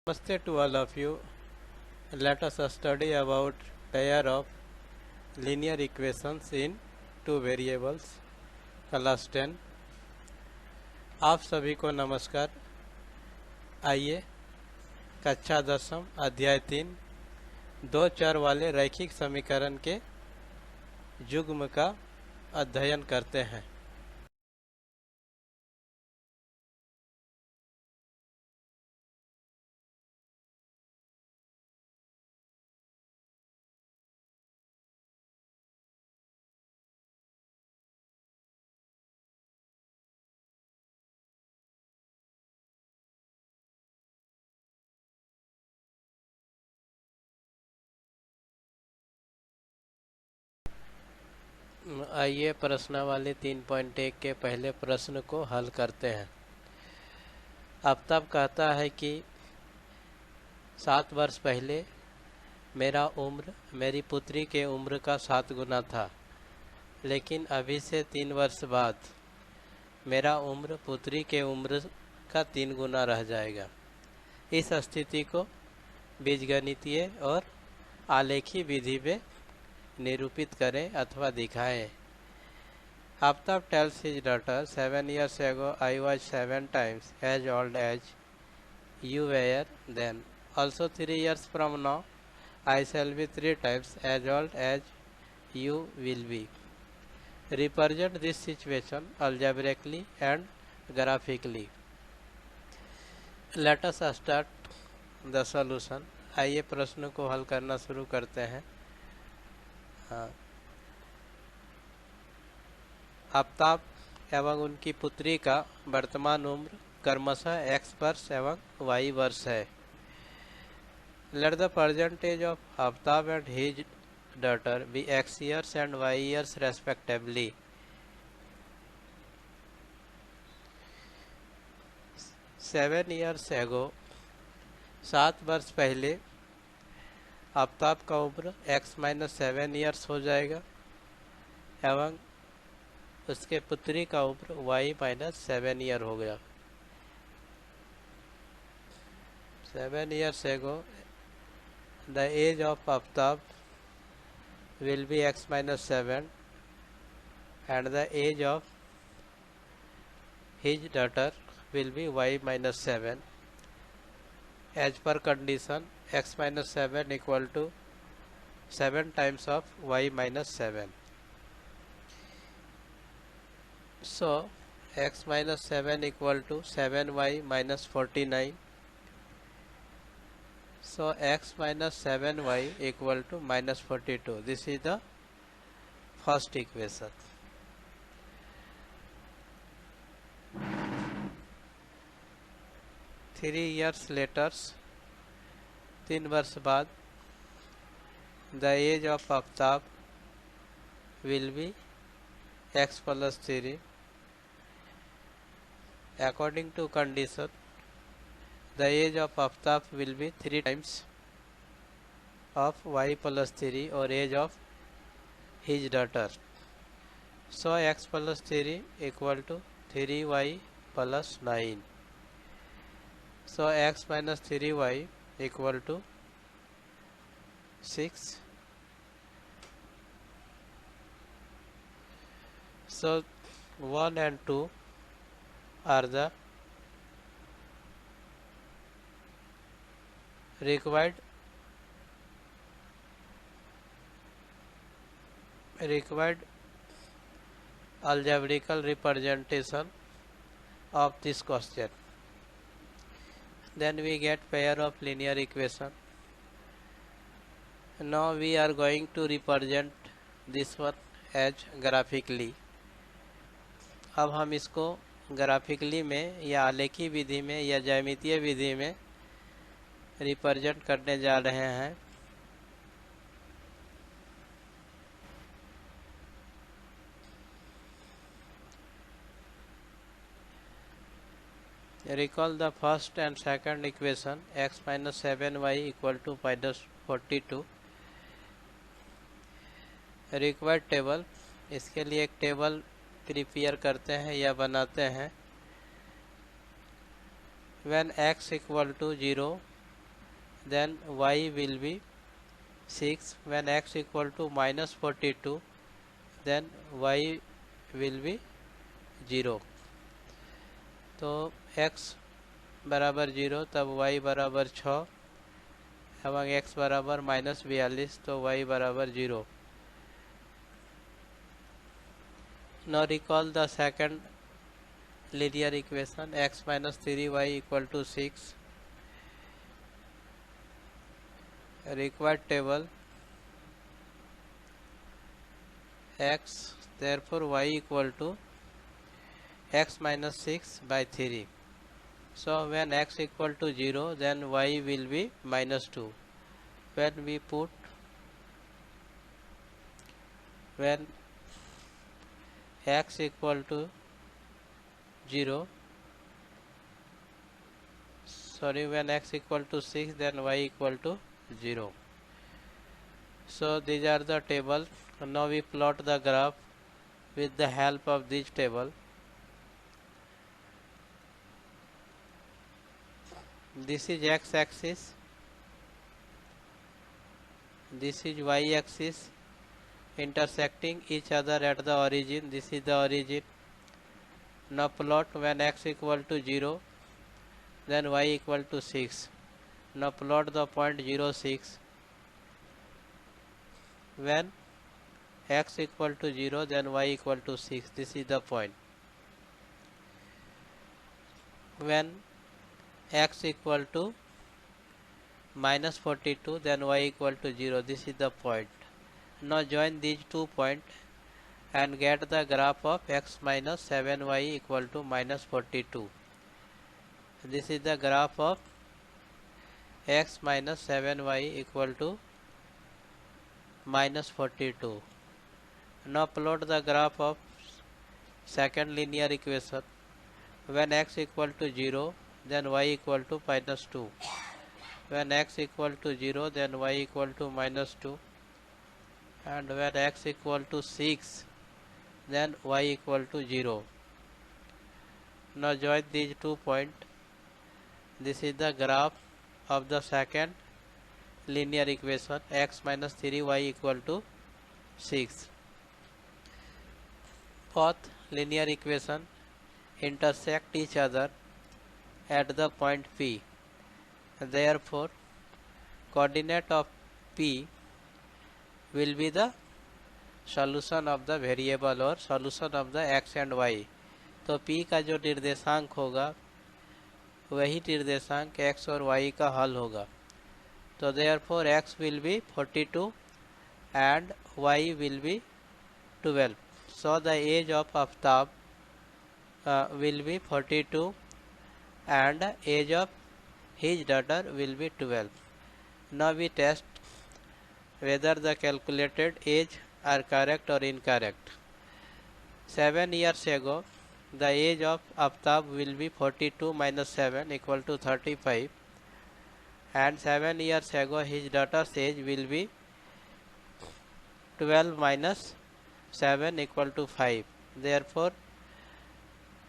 Namaste to all of you. Let us study about pair of linear equations in two variables, class 10। आप सभी को नमस्कार। आइए कक्षा 10 अध्याय 3 दो चर वाले रैखिक समीकरण के युग्म का अध्ययन करते हैं। आइए प्रश्नावली 3.1 के पहले प्रश्न को हल करते हैं। आफ्ताब कहता है कि 7 वर्ष पहले मेरा उम्र मेरी पुत्री के उम्र का 7 गुना था, लेकिन अभी से 3 वर्ष बाद मेरा उम्र पुत्री के उम्र का 3 गुना रह जाएगा। इस स्थिति को बीजगणितीय और आलेखी विधि में निरूपित करें अथवा दिखाएं। Aftab tells his daughter, 7 years ago I was 7 times as old as you were then. Also 3 years from now I shall be 3 times as old as you will be. Represent this situation algebraically and graphically. Let us start the solution. आइए प्रश्न को हल करना शुरू करते हैं। आफ्ताब एवं उनकी पुत्री का वर्तमान उम्र क्रमशः x वर्ष एवं y वर्ष है। Let the percentage of Aftab and his daughter be x years and y years respectively. Seven years ago 7 वर्ष पहले आफ्ताब का उम्र x - 7 ईयर्स हो जाएगा एवं उसके पुत्री का उम्र y - 7 ईयर हो गया। 7 years ago the age of Aftab will be x - 7 and the age of his daughter will be y - 7. As per condition, x - 7 equal to 7 times of y - 7. So x - 7 equal to 7y - 49. So x - 7y equal to -42. This is the first equation. Three years later, 3 वर्ष बाद the age of Aftab will be x plus 3. According to condition, the age of Aftab will be 3 times of y plus 3 or age of his daughter. So x plus 3 equal to 3y plus 9. So x minus 3y equal to 6. So 1 and 2 are the required algebraical representation of this question. Then we get pair of linear equation. Now we are going to represent this one as graphically. अब हम इसको graphically में या आलेखी विधि में या ज्यामितीय विधि में represent करने जा रहे हैं। Recall the first and second equation, x - 7y equal to -42. Required table, इसके लिए एक टेबल प्रिपेयर करते हैं या बनाते हैं। When x equal to 0 then y will be 6. When x equal to minus 42, then y will be 0. तो x बराबर 0 तब y बराबर 6 एवं x बराबर -42 तो y बराबर 0. Now recall the second linear equation x minus 3y equal to 6. Required table x, therefore y equal to x minus 6 by 3. So when x equal to 0, then y will be minus 2. When x equal to 0, when x equal to 6, then y equal to 0. So these are the tables. Now we plot the graph with the help of this table. This is x axis, this is y axis, intersecting each other at the origin. This is the origin. Now plot when x equal to 0, then y equal to 6. Now plot the point 0, 6. When x equal to 0, then y equal to 6. This is the point. When x equal to minus 42, then y equal to 0. This is the point. Now join these 2 points and get the graph of x minus 7y equal to minus 42. This is the graph of x minus 7y equal to minus 42. Now plot the graph of second linear equation. When x equal to 0, then y equal to minus 2. When x equal to 0, then y equal to minus 2. And when x equal to 6, then y equal to 0. Now join these 2 points. This is the graph of the second linear equation x minus 3y equal to 6. Both linear equation intersect each other at the point P. Therefore, coordinate of P will be the solution of the variable or solution of the x and y. तो P का जो निर्देशांक होगा वही निर्देशांक x और y का हल होगा. तो therefore x will be 42 and y will be 12. So the age of Aftab will be 42 and age of his daughter will be 12. Now we test whether the calculated age are correct or incorrect. 7 years ago, the age of Aftab will be 42 minus 7 equal to 35, and 7 years ago his daughter's age will be 12 minus 7 equal to 5. Therefore,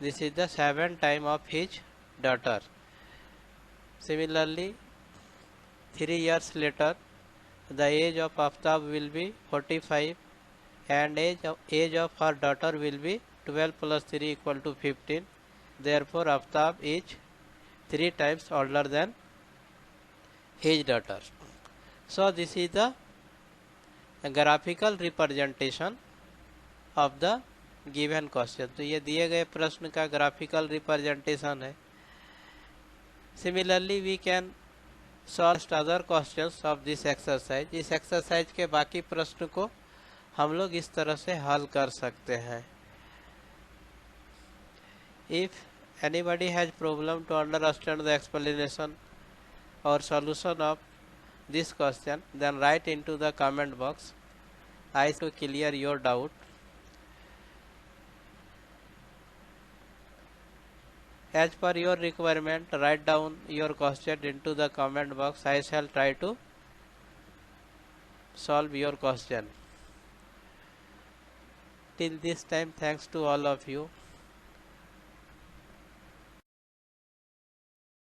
this is the 7th time of his daughter. Similarly, 3 years later, the age of Aftab will be 45 and age of her daughter will be 12 plus 3 equal to 15. Therefore, Aftab is 3 times older than his daughter. So, this is the graphical representation of the given question. तो ये दिए गए प्रश्न का graphical representation है. Similarly, we can solve other questions of this exercise. इस exercise के बाकी प्रश्न को हम लोग इस तरह से हल कर सकते हैं. If anybody has problem to understand the explanation or solution of this question, then write into the comment box. I will clear your doubt. As per your requirement, write down your question into the comment box. I shall try to solve your question. Till this time, thanks to all of you.